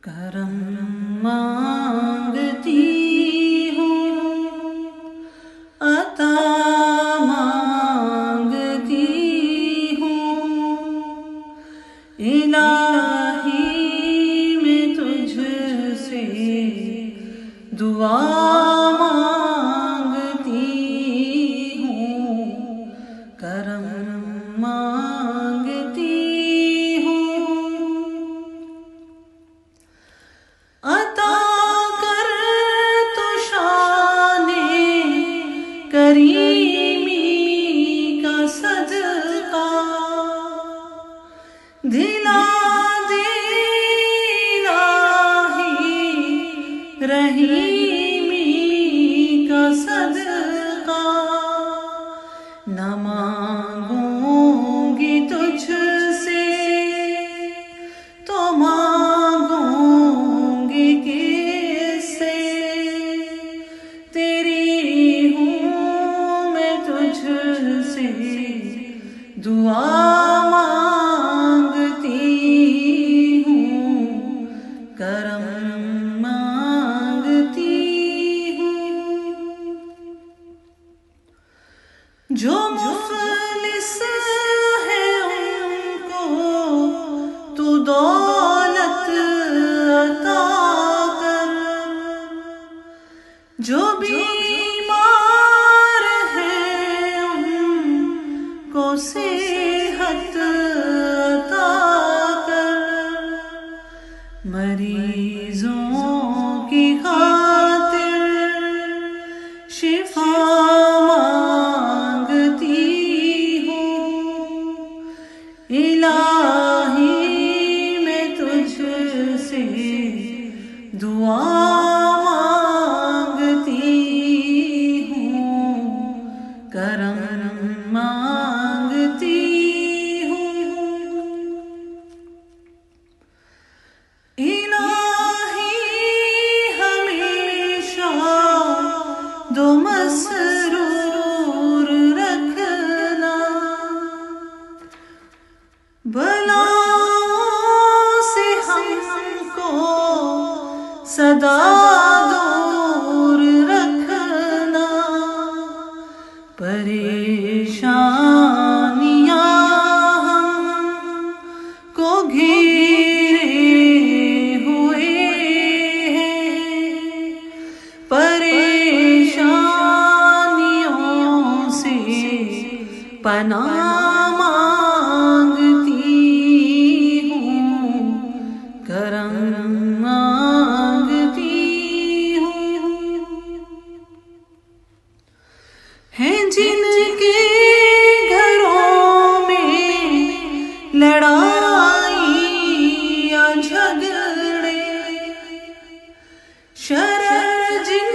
کرم مانگتی ہوں، عطا مانگتی ہوں، الہی میں تجھ سے دعا مانگتی ہوں، کرم مانگتی عطا کر تو شان کریمی کا صدقہ، دلا دے الہی رحیمی کا صدقہ، نہ مانگوں گی تجھ سے تو دعا مانگتی ہوں، کرم مانگتی ہوں، جو مفلس ہے ان کو تو دولت عطا کر، جو بیمار ہے ان کو صحت عطا کر، مریضوں کی خاطر شفا مانگتی ہوں، الہی میں تجھ سے دعا مانگتی ہوں، کرم مانگتی ہوں، الہی ہمیشہ دو مسرور رکھنا، بلاؤں سے ہم کو سدا دور رکھنا، پریشانیاں ہم کو گھیرے ہوئے ہیں، پریشانیوں سے پناہ مانگتی ہوں، کرم مانگتی ہوں، ہیں جن کے گھروں میں لڑائی یا جھگڑے، شرر جن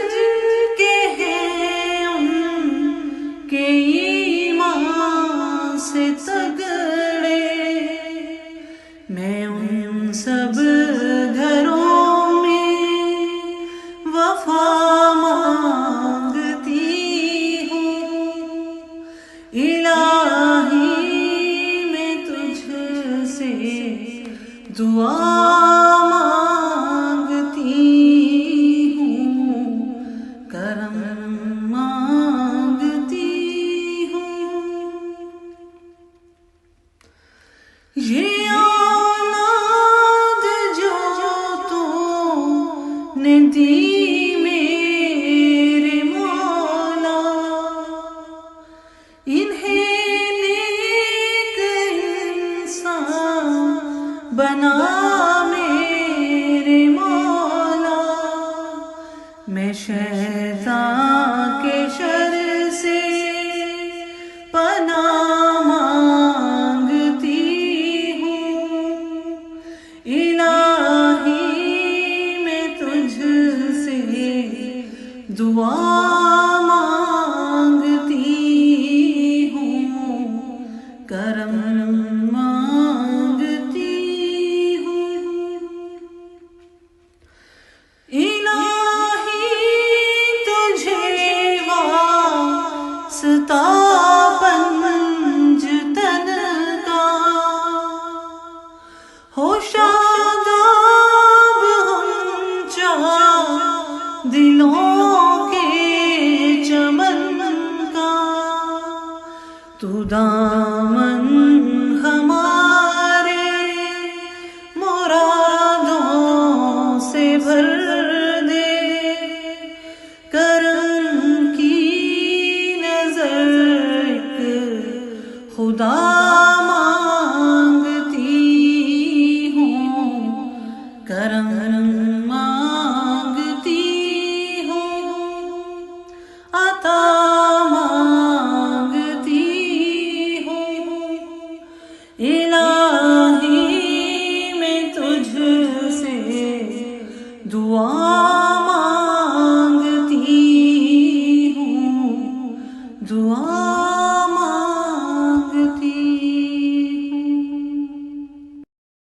کے ہیں ان کے ایمان سے تگڑے، میں ان سب گھروں میں وفا مانگتی ہوں، الہی میں تجھ سے دعا مانگتی ہوں، کرم مانگتی ہوں، یہ اولاد جو تو نے دی میرے مولا، انہیں نیک انسان بنا میرے مولا، میں شیطان کے شر سے پناہ مانگتی ہوں، الہی میں تجھ سے دعا مانگتی ہوں، کرم مانگتی ہوں، الہی تجھے واسطہ پنجتن کا، ہو شاداب خدا